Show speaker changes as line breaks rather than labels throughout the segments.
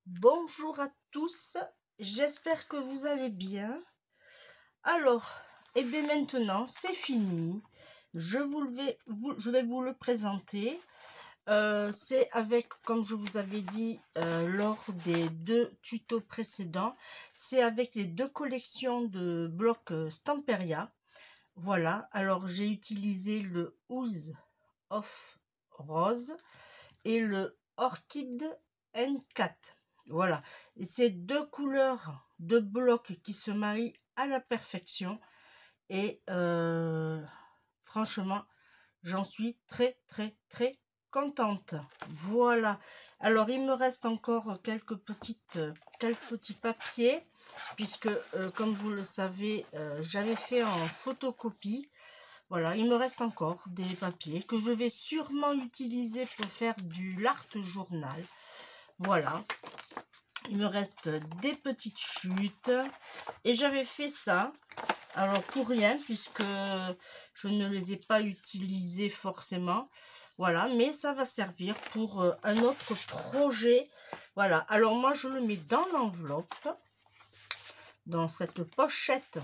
Bonjour à tous, j'espère que vous allez bien. Alors, et bien maintenant, c'est fini. Je vais vous le présenter. C'est avec, comme je vous avais dit lors des deux tutos précédents, c'est avec les deux collections de blocs Stamperia. Voilà, alors j'ai utilisé le Ooze of Rose et le Orchid N4. Voilà, et c'est deux couleurs de blocs qui se marient à la perfection. Et franchement, j'en suis très contente. Voilà, alors il me reste encore quelques petits papiers, puisque comme vous le savez, j'avais fait en photocopie. Voilà, il me reste encore des papiers que je vais sûrement utiliser pour faire du l'art journal. Voilà, il me reste des petites chutes et j'avais fait ça, alors pour rien, puisque je ne les ai pas utilisées forcément. Voilà, mais ça va servir pour un autre projet. Voilà, alors moi je le mets dans l'enveloppe, dans cette pochette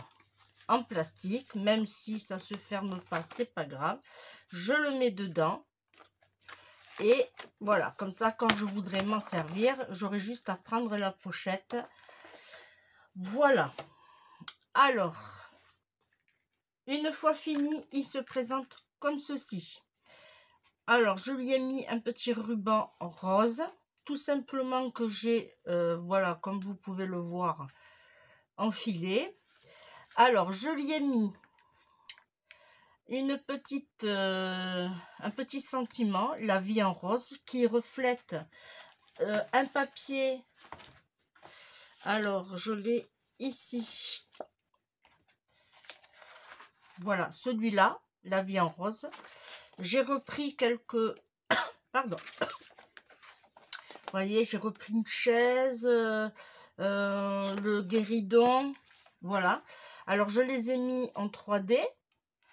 en plastique, même si ça se ferme pas, c'est pas grave, je le mets dedans. Et voilà, comme ça, quand je voudrais m'en servir, j'aurai juste à prendre la pochette. Voilà. Alors, une fois fini, il se présente comme ceci. Alors, je lui ai mis un petit ruban rose, tout simplement que j'ai, voilà, comme vous pouvez le voir, enfilé. Alors, je lui ai mis un petit sentiment, la vie en rose, qui reflète un papier. Alors, je l'ai ici. Voilà, celui-là, la vie en rose. J'ai repris quelques... Pardon. Vous voyez, j'ai repris une chaise, le guéridon. Voilà. Alors, je les ai mis en 3D,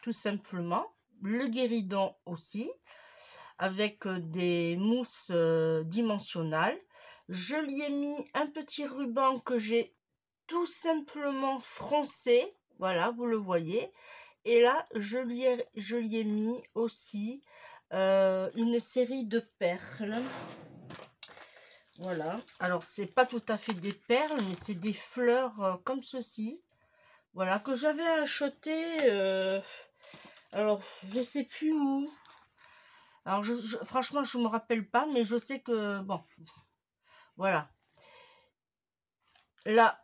tout simplement. Le guéridon aussi, avec des mousses dimensionnelles. Je lui ai mis un petit ruban que j'ai tout simplement froncé. Voilà, vous le voyez. Et là, je lui ai mis aussi une série de perles. Voilà. Alors, c'est pas tout à fait des perles, mais c'est des fleurs comme ceci. Voilà, que j'avais acheté. Alors, je sais plus où. Alors, franchement, je me rappelle pas, mais je sais que... Bon, voilà. Là,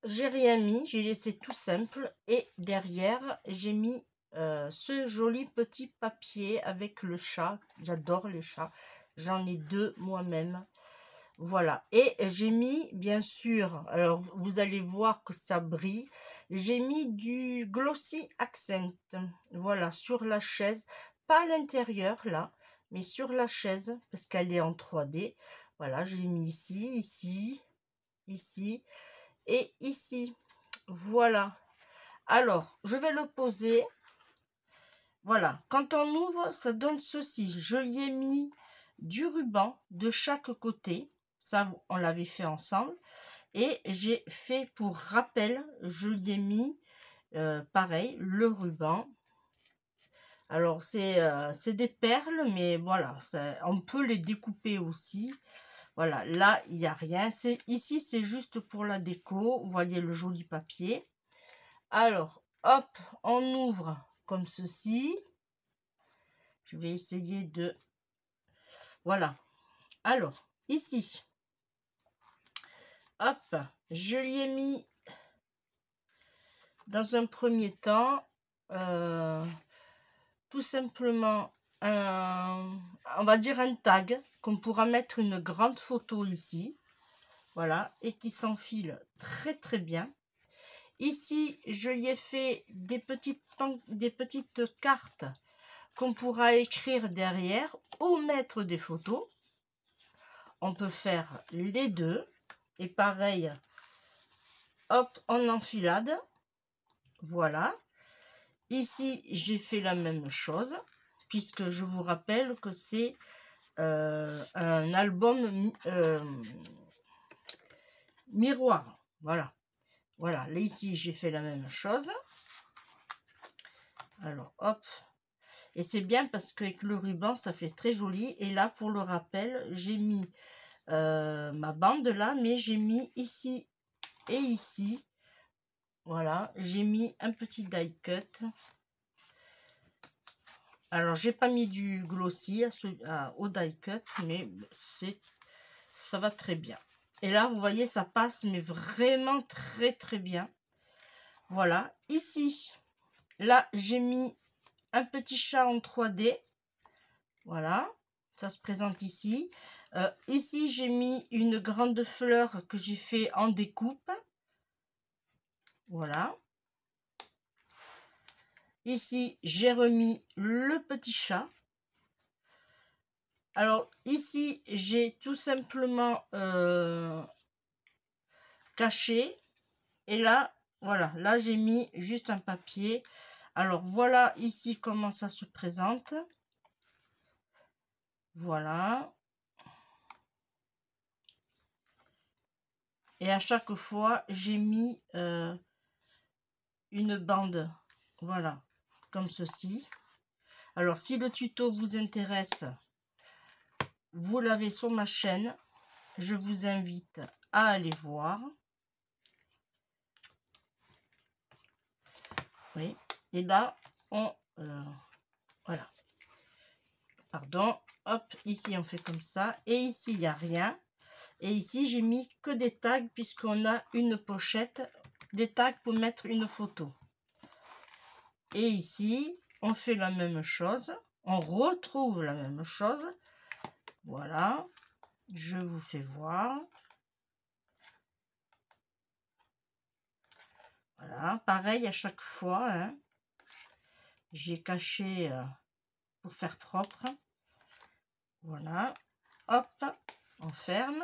j'ai rien mis, j'ai laissé tout simple. Et derrière, j'ai mis ce joli petit papier avec le chat. J'adore les chats. J'en ai deux moi-même. Voilà. Et j'ai mis, bien sûr, alors vous allez voir que ça brille. J'ai mis du Glossy Accent. Voilà, sur la chaise. Pas à l'intérieur, là, mais sur la chaise, parce qu'elle est en 3D. Voilà, j'ai mis ici, ici, ici et ici. Voilà. Alors, je vais le poser. Voilà. Quand on ouvre, ça donne ceci. Je lui ai mis du ruban de chaque côté. Ça, on l'avait fait ensemble. Et j'ai fait, pour rappel, je lui ai mis, pareil, le ruban. Alors, c'est des perles, mais voilà, on peut les découper aussi. Voilà, là, il n'y a rien. Ici, c'est juste pour la déco. Vous voyez le joli papier. Alors, hop, on ouvre comme ceci. Je vais essayer de... Voilà. Alors, ici. Hop, je lui ai mis, dans un premier temps, tout simplement, on va dire un tag, qu'on pourra mettre une grande photo ici. Voilà, et qui s'enfile très bien. Ici, je lui ai fait des petites cartes qu'on pourra écrire derrière ou mettre des photos. On peut faire les deux. Et pareil, hop, en enfilade. Voilà. Ici, j'ai fait la même chose, puisque je vous rappelle que c'est un album miroir. Voilà. Voilà, là ici j'ai fait la même chose. Alors hop, et c'est bien parce qu'avec le ruban ça fait très joli. Et là pour le rappel j'ai mis ma bande là, mais j'ai mis ici et ici, voilà, j'ai mis un petit die cut. Alors j'ai pas mis du glossy au die cut, mais ça va très bien. Et là vous voyez ça passe mais vraiment très bien. Voilà, ici là j'ai mis un petit chat en 3D. Voilà, ça se présente ici. Ici, j'ai mis une grande fleur que j'ai fait en découpe. Voilà. Ici, j'ai remis le petit chat. Alors, ici, j'ai tout simplement caché. Et là, voilà, là, j'ai mis juste un papier. Alors, voilà ici comment ça se présente. Voilà. Et à chaque fois, j'ai mis une bande, voilà, comme ceci. Alors, si le tuto vous intéresse, vous l'avez sur ma chaîne. Je vous invite à aller voir. Oui. Et là, voilà. Pardon. Hop, ici, on fait comme ça. Et ici, il n'y a rien. Et ici, j'ai mis que des tags puisqu'on a une pochette. Des tags pour mettre une photo. Et ici, on fait la même chose. On retrouve la même chose. Voilà. Je vous fais voir. Voilà. Pareil à chaque fois. Hein. J'ai caché pour faire propre. Voilà. Hop. On ferme.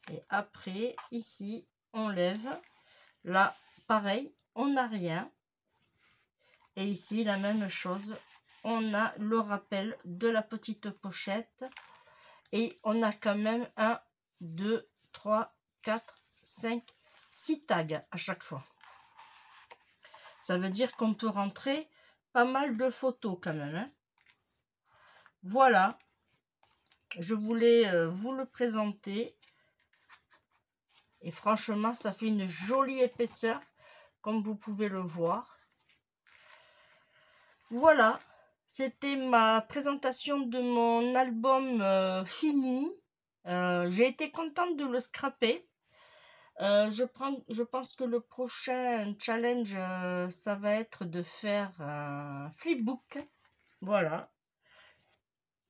Et après, ici, on lève. Là, pareil, on n'a rien. Et ici, la même chose. On a le rappel de la petite pochette. Et on a quand même 1, 2, 3, 4, 5, 6 tags à chaque fois. Ça veut dire qu'on peut rentrer pas mal de photos quand même. Hein. Voilà. Je voulais vous le présenter. Et franchement, ça fait une jolie épaisseur, comme vous pouvez le voir. Voilà, c'était ma présentation de mon album fini. J'ai été contente de le scraper. Je pense que le prochain challenge, ça va être de faire un flipbook. Voilà.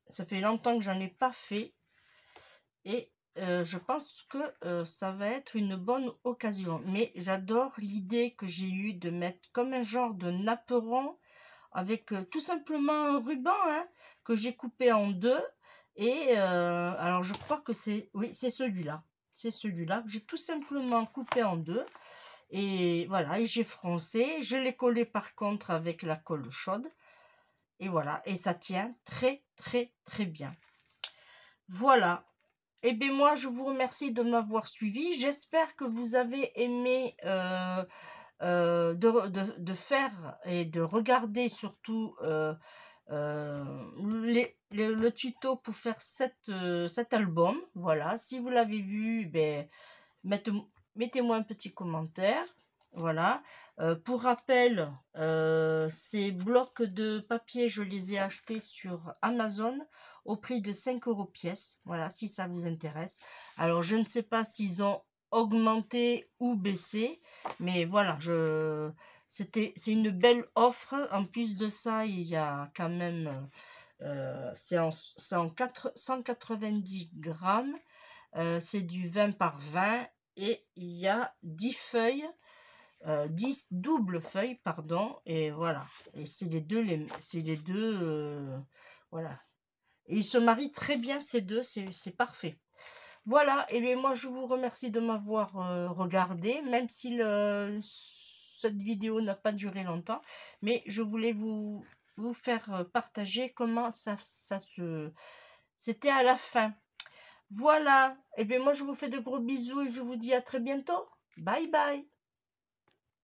Ça fait longtemps que j'en ai pas fait. Et je pense que ça va être une bonne occasion. Mais j'adore l'idée que j'ai eue de mettre comme un genre de napperon avec tout simplement un ruban hein, que j'ai coupé en deux. Et alors je crois que c'est... Oui, c'est celui-là. C'est celui-là que j'ai tout simplement coupé en deux. Et voilà, et j'ai froncé. Je l'ai collé par contre avec la colle chaude. Et voilà, et ça tient très bien. Voilà. Et bien moi, je vous remercie de m'avoir suivi. J'espère que vous avez aimé de faire et de regarder surtout le tuto pour faire cet album. Voilà, si vous l'avez vu, ben, mettez-moi un petit commentaire. Voilà. Pour rappel, ces blocs de papier, je les ai achetés sur Amazon au prix de 5 € pièce. Voilà, si ça vous intéresse. Alors, je ne sais pas s'ils ont augmenté ou baissé, mais voilà, c'est une belle offre. En plus de ça, il y a quand même, c'est en 190 grammes. C'est du 20 par 20 et il y a 10 feuilles. 10 doubles feuilles, pardon, et voilà. Et c'est les deux, voilà. Et ils se marient très bien, ces deux, c'est parfait. Voilà, et bien moi je vous remercie de m'avoir regardé, même si cette vidéo n'a pas duré longtemps, mais je voulais vous faire partager comment ça se... C'était à la fin. Voilà. Et bien moi, je vous fais de gros bisous et je vous dis à très bientôt. Bye bye.